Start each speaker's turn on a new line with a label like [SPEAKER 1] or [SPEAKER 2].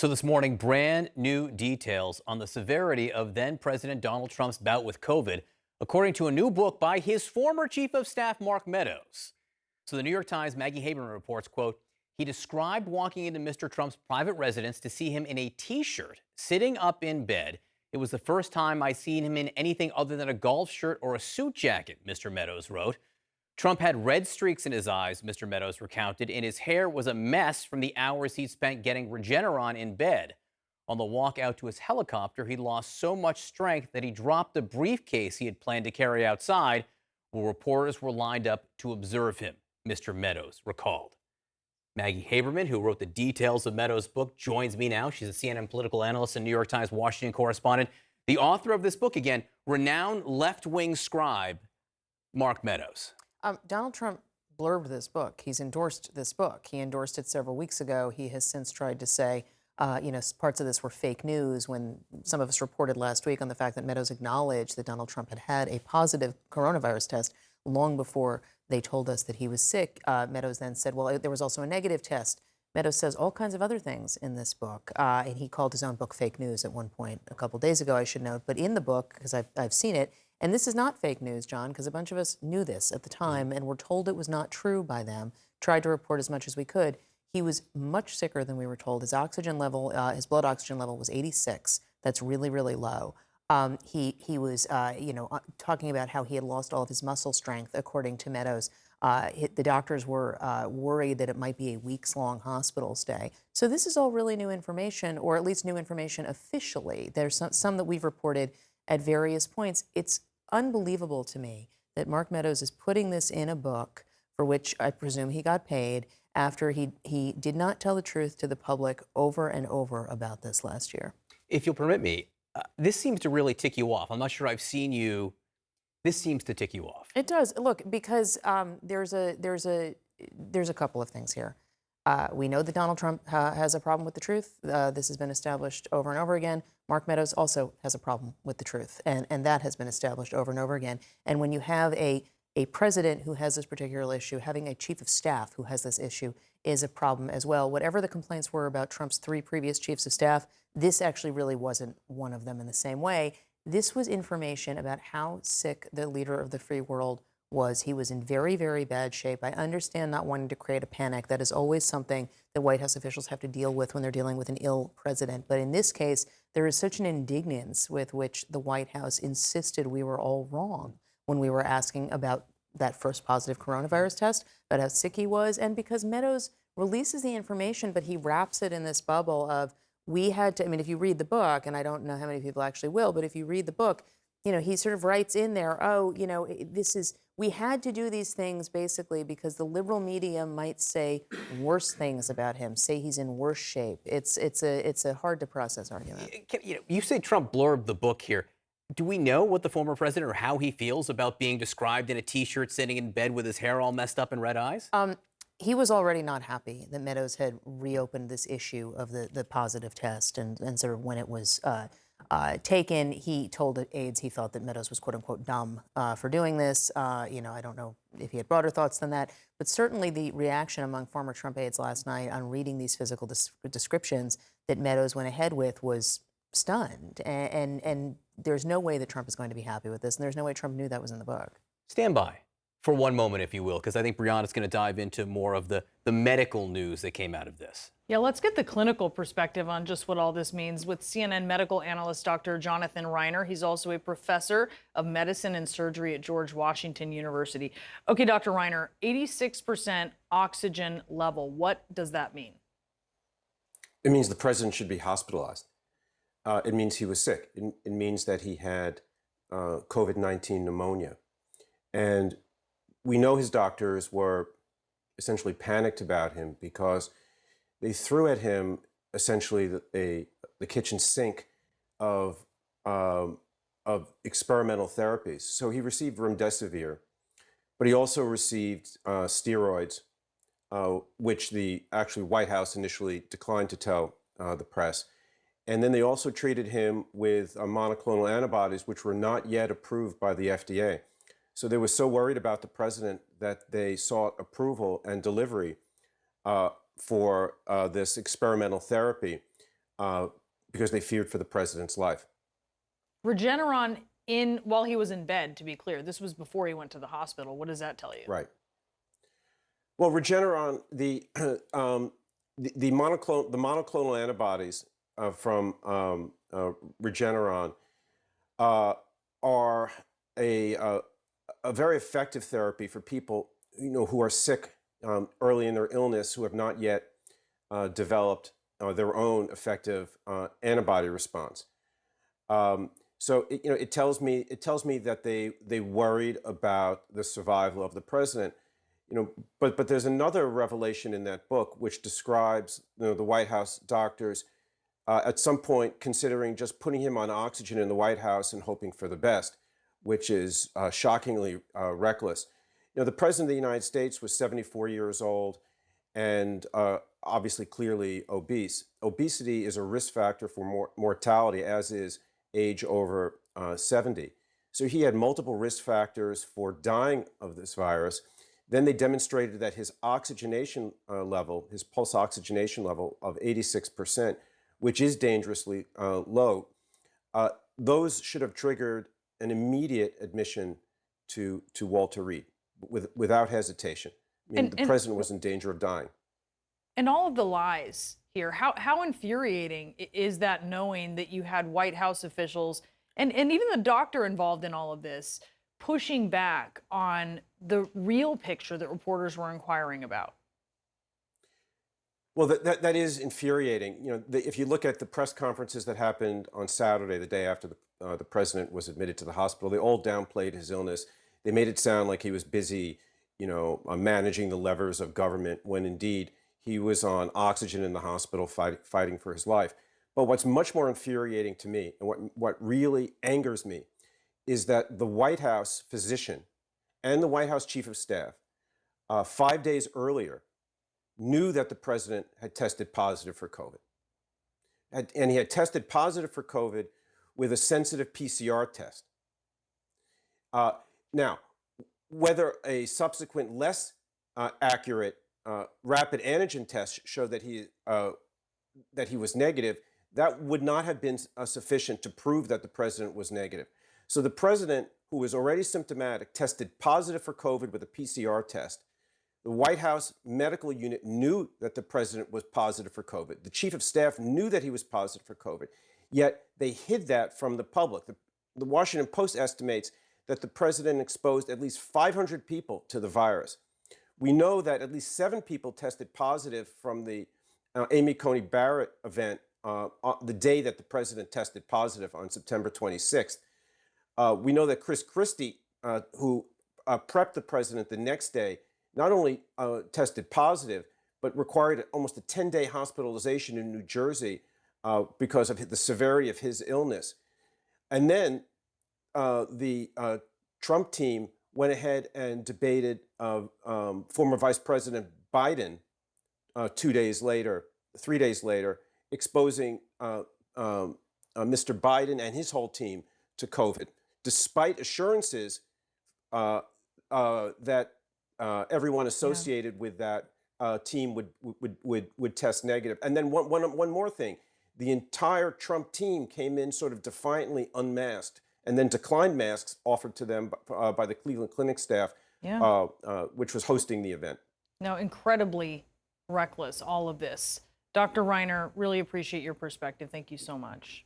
[SPEAKER 1] So this morning, brand new details on the severity of then President Donald Trump's bout with COVID, according to a new book by his former chief of staff, Mark Meadows. So the New York Times' Maggie Haberman reports, quote, he described walking into Mr. Trump's private residence to see him in a T-shirt, sitting up in bed. It was the first time I seen him in anything other than a golf shirt or a suit jacket, Mr. Meadows wrote. Trump had red streaks in his eyes, Mr. Meadows recounted, and his hair was a mess from the hours he'd spent getting Regeneron in bed. On the walk out to his helicopter, he lost so much strength that he dropped the briefcase he had planned to carry outside, where reporters were lined up to observe him, Mr. Meadows recalled. Maggie Haberman, who wrote the details of Meadows' book, joins me now. She's a CNN political analyst and New York Times Washington correspondent. The author of this book, again, renowned left-wing scribe, Mark Meadows.
[SPEAKER 2] Donald Trump blurbed this book. He's endorsed this book. He endorsed it several weeks ago. He has since tried to say, parts of this were fake news when some of us reported last week on the fact that Meadows acknowledged that Donald Trump had a positive coronavirus test long before they told us that he was sick. Meadows then said, well, there was also a negative test. Meadows says all kinds of other things in this book, and he called his own book fake news at one point a couple days ago, I should note. But in the book, because I've seen it, and this is not fake news, John, because a bunch of us knew this at the time and were told it was not true by them, tried to report as much as we could. He was much sicker than we were told. His oxygen level, his blood oxygen level was 86. That's really, really low. He was, talking about how he had lost all of his muscle strength, according to Meadows. The doctors were worried that it might be a weeks-long hospital stay. So this is all really new information, or at least new information officially. There's some that we've reported at various points. It's unbelievable to me that Mark Meadows is putting this in a book for which I presume he got paid after he did not tell the truth to the public over and over about this last year.
[SPEAKER 1] If you'll permit me, this seems to really tick you off. I'm not sure I've seen you. This seems to tick you off.
[SPEAKER 2] It does. Look, because there's a couple of things here. We know that Donald Trump has a problem with the truth. This has been established over and over again. Mark Meadows also has a problem with the truth, and that has been established over and over again. And when you have a president who has this particular issue, having a chief of staff who has this issue is a problem as well. Whatever the complaints were about Trump's 3 previous chiefs of staff, this actually really wasn't one of them in the same way. This was information about how sick the leader of the free world was. He was in very, very bad shape. I understand not wanting to create a panic. That is always something that White House officials have to deal with when they're dealing with an ill president. But in this case, there is such an indignance with which the White House insisted we were all wrong when we were asking about that first positive coronavirus test, about how sick he was. And because Meadows releases the information, but he wraps it in this bubble of, we had to, I mean, if you read the book, and I don't know how many people actually will, but if you read the book, he sort of writes in there, we had to do these things basically because the liberal media might say worse things about him, say he's in worse shape. It's a hard to process argument.
[SPEAKER 1] You say Trump blurbed the book here. Do we know what the former president or how he feels about being described in a T-shirt sitting in bed with his hair all messed up and red eyes?
[SPEAKER 2] He was already not happy that Meadows had reopened this issue of the positive test and sort of when it was taken, he told aides he thought that Meadows was quote unquote dumb for doing this. I don't know if he had broader thoughts than that, but certainly the reaction among former Trump aides last night on reading these physical descriptions that Meadows went ahead with was stunned. And there's no way that Trump is going to be happy with this, and there's no way Trump knew that was in the book.
[SPEAKER 1] Stand by for one moment, if you will, because I think Brianna's going to dive into more of the medical news that came out of this.
[SPEAKER 3] Yeah, let's get the clinical perspective on just what all this means with CNN medical analyst Dr. Jonathan Reiner. He's also a professor of medicine and surgery at George Washington University. Okay, Dr. Reiner, 86% oxygen level. What does that mean?
[SPEAKER 4] It means the president should be hospitalized. It means he was sick. It means that he had COVID-19 pneumonia. And we know his doctors were essentially panicked about him because they threw at him essentially the kitchen sink of experimental therapies. So he received remdesivir, but he also received steroids, which the actually White House initially declined to tell the press. And then they also treated him with monoclonal antibodies, which were not yet approved by the FDA. So they were so worried about the president that they sought approval and delivery for this experimental therapy. because they feared for the president's life.
[SPEAKER 3] Regeneron while he was in bed, to be clear, this was before he went to the hospital. What does that tell you?
[SPEAKER 4] Right. Well, Regeneron, the monoclonal antibodies from Regeneron are a very effective therapy for people who are sick early in their illness, who have not yet developed their own effective antibody response. So it tells me that they worried about the survival of the president. But there's another revelation in that book which describes the White House doctors at some point considering just putting him on oxygen in the White House and hoping for the best, which is shockingly reckless. The president of the United States was 74 years old and obviously clearly obese. Obesity is a risk factor for mortality, as is age over 70. So he had multiple risk factors for dying of this virus. Then they demonstrated that his oxygenation level, his pulse oxygenation level of 86%, which is dangerously low, those should have triggered an immediate admission to Walter Reed without hesitation. I mean, the president was in danger of dying.
[SPEAKER 3] And all of the lies here, how infuriating is that, knowing that you had White House officials and even the doctor involved in all of this pushing back on the real picture that reporters were inquiring about?
[SPEAKER 4] Well, that is infuriating. If you look at the press conferences that happened on Saturday, the day after the president was admitted to the hospital, they all downplayed his illness. They made it sound like he was busy, managing the levers of government, when indeed he was on oxygen in the hospital fighting for his life. But what's much more infuriating to me, and what really angers me, is that the White House physician and the White House chief of staff 5 days earlier knew that the president had tested positive for COVID. And he had tested positive for COVID with a sensitive PCR test. Now, whether a subsequent less accurate rapid antigen test showed that he was negative, that would not have been sufficient to prove that the president was negative. So the president, who was already symptomatic, tested positive for COVID with a PCR test. The White House medical unit knew that the president was positive for COVID. The chief of staff knew that he was positive for COVID, yet they hid that from the public. The Washington Post estimates that the president exposed at least 500 people to the virus. We know that at least 7 people tested positive from the Amy Coney Barrett event on the day that the president tested positive on September 26th. We know that Chris Christie, who prepped the president the next day, not only tested positive, but required almost a 10-day hospitalization in New Jersey because of the severity of his illness. And then the Trump team went ahead and debated former Vice President Biden 3 days later, exposing Mr. Biden and his whole team to COVID, despite assurances that everyone associated with that team would test negative. And then one more thing, the entire Trump team came in sort of defiantly unmasked and then declined masks offered to them by the Cleveland Clinic staff, which was hosting the event.
[SPEAKER 3] No, incredibly reckless, all of this. Dr. Reiner, really appreciate your perspective. Thank you so much.